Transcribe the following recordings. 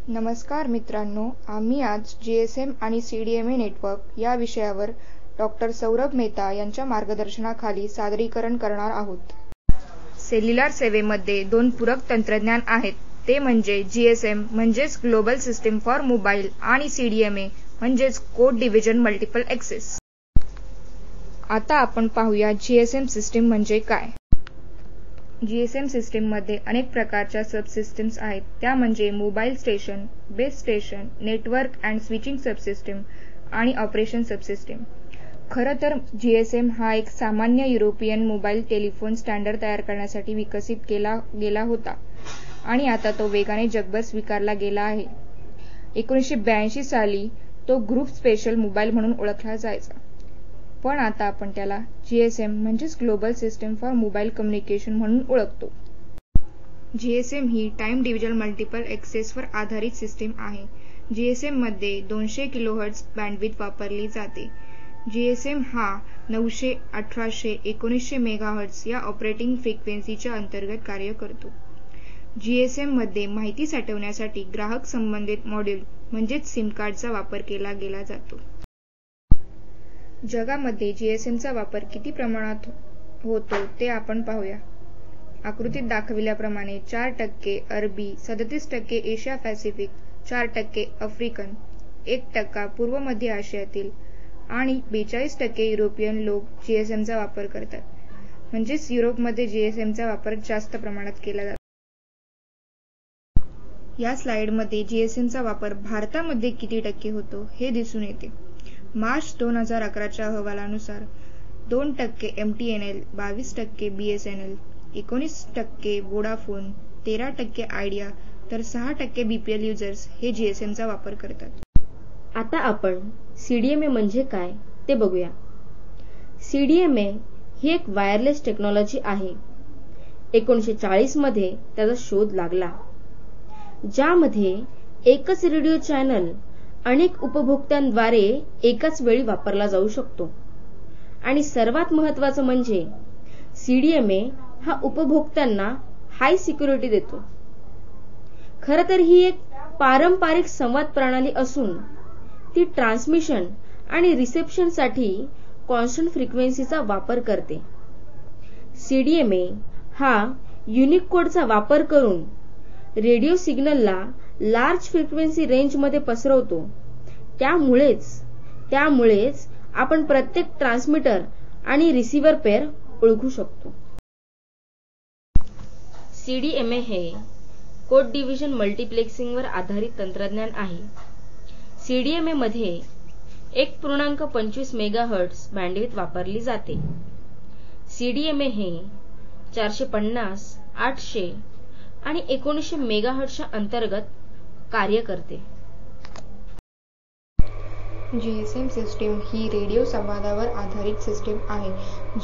नमस्कार मित्रांनो, आम्ही आज GSM आणि CDMA नेटवर्क या विषयावर डॉ. सौरभ मेहता यांच्या मार्गदर्शनाखाली सादरीकरण करणार आहोत. सेल्युलर सेवेमध्ये दोन पूरक तंत्रज्ञान आहेत, ते म्हणजे GSM म्हणजेच ग्लोबल सिस्टीम फॉर मोबाईल आणि CDMA म्हणजेच कोड डिव्हिजन मल्टिपल ॲक्सेस. आता आपण पाहूया GSM सिस्टीम म्हणजे काय. GSM सिस्टीममध्ये अनेक प्रकारच्या सबसिस्टीम्स आहेत. त्या म्हणजे mobile station, base station, network and switching subsystem आणि ऑपरेशन सबसिस्टीम. खरं तर GSM हा एक सामान्य युरोपियन मोबाईल टेलिफोन स्टँडर्ड तयार करण्यासाठी विकसित केला गेला होता आणि आता तो वेगाने जगभर स्वीकारला गेला आहे. 1982 साली तो ग्रुप स्पेशल मोबाईल म्हणून ओळखला जायचा, पण आता आपण त्याला GSM म्हणजेच global system for mobile communication म्हणून ओळखतो. GSM ही टाइम डिव्हिजन मल्टिपल ॲक्सेसवर आधारित सिस्टीम आहे. GSM मध्ये 200 किलोहर्ट्झ बँडविड्थ वापरली जाते. GSM हा 900, 1800, 1900 मेगाहर्ट्झ या ऑपरेटिंग फ्रिक्वेन्सीच्या अंतर्गत कार्य करतो. GSM मध्ये माहिती साठवण्यासाठी ग्राहक संबंधित मॉड्यूल म्हणजेच सिम कार्डचा वापर केला गेला जातो. जगामध्ये GSMचा वापर किती प्रमाणात होतो ते आपण पाहूया. आकृतीत दाखविल्याप्रमाणे 4% अरबी, 37% एशिया पॅसिफिक, 4% आफ्रिकन, 1% पूर्व मध्य आशियातील आणि 42% युरोपियन लोक GSMचा वापर करतात. म्हणजेच युरोपमध्ये GSMचा वापर जास्त प्रमाणात केला जातो. या स्लाइडमध्ये GSMचा वापर भारतामध्ये किती टक्के होतो हे दिसून येते. मार्च 2011च्या अहवालानुसार 2% MTNL, 22% BSNL, 19% वोडाफोन, 13% आयडिया तर 6% BPL युजर्स हे GSMचा वापर करतात. आता आपण CDMA म्हणजे काय ते बघूया. CDMA ही एक वायरलेस टेक्नॉलॉजी आहे. 1940 मध्ये त्याचा शोध लागला, ज्यामध्ये एकच रेडिओ चॅनल अनेक उपभोक्त्यांद्वारे एकाच वेळी वापरला जाऊ शकतो. आणि सर्वात महत्त्वाचं म्हणजे CDMA हा उपभोक्त्यांना हाय सिक्युरिटी देतो. खरं तर ही एक पारंपरिक संवाद प्रणाली असून ती ट्रान्समिशन आणि रिसेप्शनसाठी कॉन्स्टंट फ्रिक्वेन्सीचा वापर करते. CDMA हा युनिक कोडचा वापर करून रेडिओ सिग्नलला लार्ज फ्रिक्वेन्सी रेंजमध्ये पसरवतो. त्यामुळेच आपण प्रत्येक ट्रान्समीटर आणि रिसीव्हर पेअर ओळखू शकतो. CDMA हे कोड डिव्हिजन मल्टिप्लेक्सिंगवर आधारित तंत्रज्ञान आहे. CDMA मध्ये 1.25 मेगाहर्ट्झ बँडविड्थ वापरली जाते. CDMA हे 450, 800 आणि 1900 मेगाहर्ट्झच्या अंतर्गत कार्य करते. GSM सिस्टीम ही रेडिओ संवादावर आधारित सिस्टीम आहे,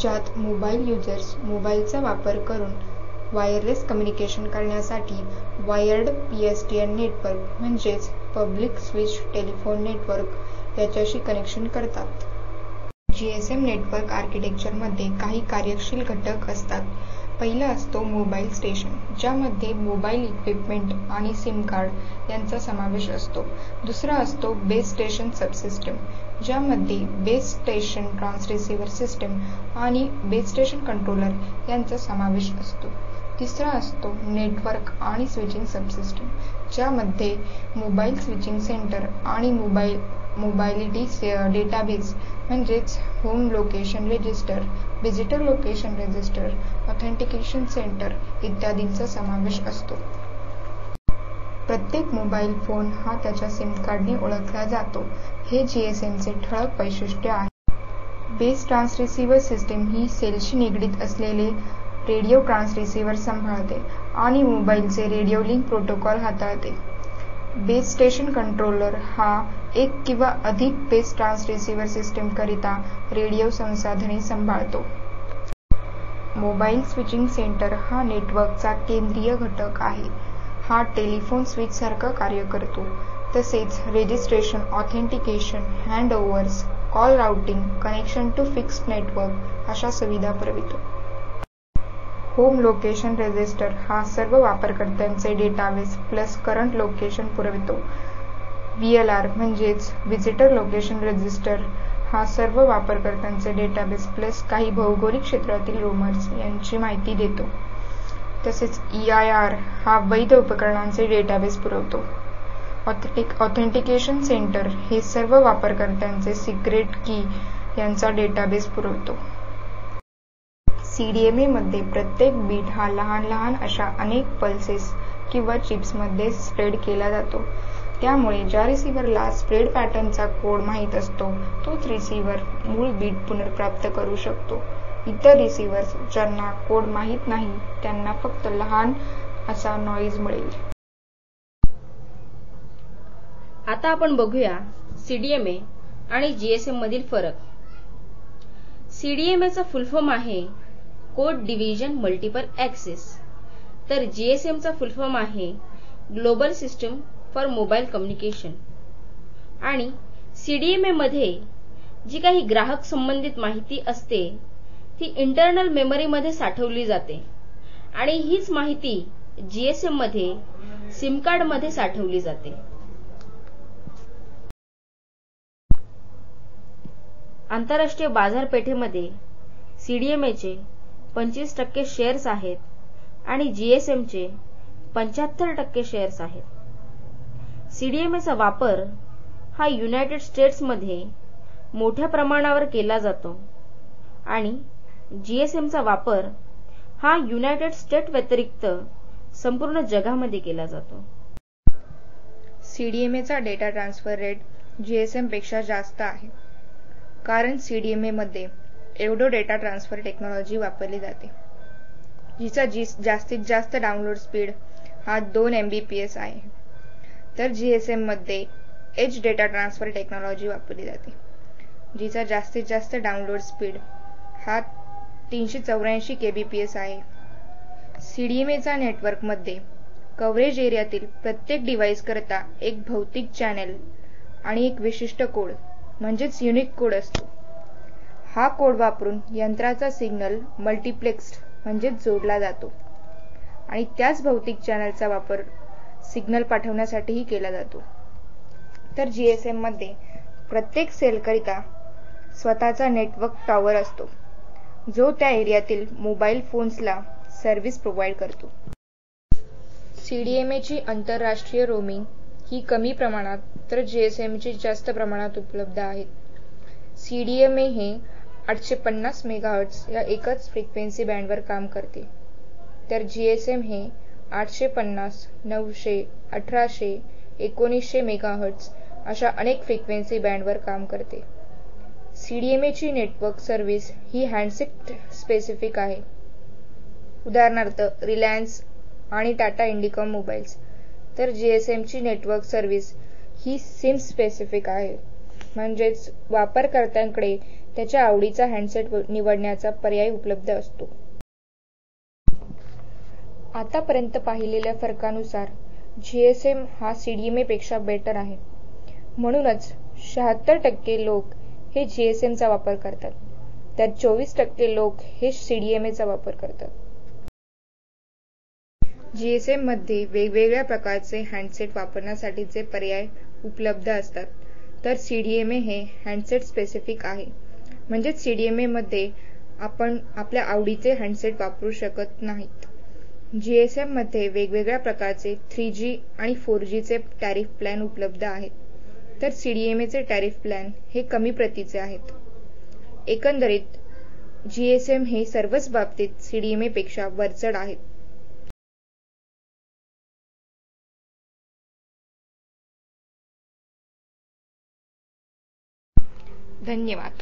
ज्यात मोबाईल युजर्स मोबाईलचा वापर करून वायरलेस कम्युनिकेशन करण्यासाठी वायर्ड PSTN नेटवर्क म्हणजेच पब्लिक स्विच टेलिफोन नेटवर्क याच्याशी कनेक्शन करतात. GSM नेटवर्क आर्किटेक्चरमध्ये काही कार्यशील घटक असतात. पहिला असतो मोबाईल स्टेशन, ज्यामध्ये मोबाईल इक्विपमेंट आणि सिम कार्ड यांचा समावेश असतो. दुसरा असतो बेस स्टेशन सबसिस्टीम, ज्यामध्ये बेस स्टेशन ट्रान्सरिसीव्हर सिस्टीम आणि बेस स्टेशन कंट्रोलर यांचा समावेश असतो. तिसरा असतो नेटवर्क आणि स्विचिंग सबसिस्टीम, ज्यामध्ये मोबाईल स्विचिंग सेंटर आणि मोबायलिटी डेटाबेस म्हणजेच home location register, visitor location register, authentication centre इत्यादींचा समावेश असतो. प्रत्येक मोबाईल फोन हा त्याच्या सिम कार्डने ओळखला जातो. हे GSMचे ठळक वैशिष्ट्य आहे. बेस ट्रान्सरिसीव्हर सिस्टीम ही सेलशी निगडीत असलेले रेडिओ ट्रान्सरिसीव्हर सांभाळते आणि मोबाईलचे रेडिओ लिंक प्रोटोकॉल हाताळते. बेस स्टेशन कंट्रोलर हा एक किंवा अधिक बेस ट्रान्सरिसीव्हर सिस्टीम करिता रेडिओ संसाधने सांभाळतो. मोबाईल स्विचिंग सेंटर हा नेटवर्कचा केंद्रीय घटक आहे. हा टेलिफोन स्विच सारखा कार्य करतो. तसेच registration, authentication, handovers, call routing, connection to fixed network अशा सुविधा पुरवितो. होम लोकेशन रजिस्टर हा सर्व वापरकर्त्यांचे डेटाबेस प्लस करंट लोकेशन पुरवितो. VLR म्हणजेच व्हिजिटर लोकेशन रजिस्टर हा सर्व वापरकर्त्यांचे डेटाबेस प्लस काही भौगोलिक क्षेत्रातील रूमर्स यांची माहिती देतो. तसेच EIR हा वैध उपकरणांचे डेटाबेस पुरवतो. ऑथेंटिकेशन सेंटर हे सर्व वापरकर्त्यांचे सिक्रेट की यांचा डेटाबेस पुरवतो. CDMA मध्ये प्रत्येक बीट हा लहान लहान अशा अनेक पल्सेस किंवा चिप्समध्ये स्प्रेड केला जातो. त्यामुळे ज्या रिसीव्हरला स्प्रेड पॅटर्नचा कोड माहीत असतो तोच रिसीव्हर मूळ बीट पुनर्प्राप्त करू शकतो. इतर रिसीव्हर्स ज्यांना कोड माहीत नाही त्यांना फक्त लहान असा नॉइज मिळेल. आता आपण बघूया CDMA आणि GSM मधील फरक. CDMA चा फुल फॉर्म आहे कोड डिव्हिजन मल्टिपल ॲक्सेस, तर GSM चा फुल फॉर्म आहे global system for mobile communication. आणि CDMA मध्ये जी काही ग्राहक संबंधित माहिती असते ती इंटरनल मेमरी मध्ये साठवली जाते आणि हीच माहिती GSM मध्ये सिम कार्ड मध्ये साठवली जाते. आंतरराष्ट्रीय बाजारपेठेमध्ये CDMA चे 25% शेअर्स आहेत आणि GSM चे 75% शेअर्स आहेत. CDMA चा वापर हा युनायटेड स्टेट्स मध्ये मोठ्या प्रमाणावर केला जातो आणि GSM चा वापर हा युनायटेड स्टेट व्यतिरिक्त संपूर्ण जगामध्ये केला जातो. CDMA चा डेटा ट्रान्सफर रेट GSM पेक्षा जास्त आहे. कारण CDMA मध्ये एवढो डेटा ट्रान्सफर टेक्नॉलॉजी वापरली जाते, जिचा जास्तीत जास्त डाउनलोड स्पीड हा 2 Mbps आहे. तर GSM मध्ये एज डेटा ट्रान्सफर टेक्नॉलॉजी वापरली जाते, जिचा जास्तीत जास्त डाउनलोड स्पीड हा 384 kbps आहे. CDMA चा नेटवर्कमध्ये कव्हरेज एरियातील प्रत्येक डिव्हाइस करता एक भौतिक चॅनेल आणि एक विशिष्ट कोड म्हणजेच युनिक कोड असतो. हा कोड वापरून यंत्राचा सिग्नल मल्टिप्लेक्स्ड म्हणजेच जोडला जातो आणि त्याच भौतिक चॅनेलचा वापर सिग्नल पाठवण्यासाठीही केला जातो. तर GSM मध्ये प्रत्येक सेलकरिता स्वतःचा नेटवर्क टॉवर असतो, जो त्या एरियातील मोबाईल फोन्सला सर्व्हिस प्रोव्हाइड करतो. CDMA ची आंतरराष्ट्रीय रोमिंग ही कमी प्रमाणात तर GSM ची जास्त प्रमाणात उपलब्ध आहेत. CDMA हे 850 MHz या एकच फ्रिक्वेन्सी बँडवर काम करते, तर GSM हे 850, 900, 1800, 1900 MHz अशा अनेक फ्रिक्वेन्सी बँडवर काम करते. CDMA ची नेटवर्क सर्व्हिस ही हँडसेट स्पेसिफिक आहे. उदाहरणार्थ रिलायन्स आणि टाटा इंडिकॉम मोबाईल्स. तर GSM ची नेटवर्क सर्व्हिस ही सिम स्पेसिफिक आहे, म्हणजेच वापरकर्त्यांकडे त्याच्या आवडीचा हँडसेट निवडण्याचा पर्याय उपलब्ध असतो. आतापर्यंत पाहिलेल्या फरकानुसार GSM हा CDMA पेक्षा बेटर आहे. म्हणूनच 76% लोक हे GSM चा वापर करतात, तर 24% लोक हे CDMA चा वापर करतात. GSM मध्ये वेगवेगळ्या प्रकारचे हँडसेट वापरण्यासाठीचे पर्याय उपलब्ध असतात, तर CDMA हे हँडसेट स्पेसिफिक आहे. म्हणजेच CDMA मध्ये आपण आपल्या आवडीचे हँडसेट वापरू शकत नाहीत. GSM मध्ये वेगवेगळ्या प्रकारचे 3G आणि 4G चे टॅरिफ प्लॅन उपलब्ध आहेत, तर CDMA चे टॅरिफ प्लॅन हे कमी प्रतीचे आहेत. एकंदरीत GSM हे सर्वच बाबतीत CDMA पेक्षा वरचढ आहेत. धन्यवाद.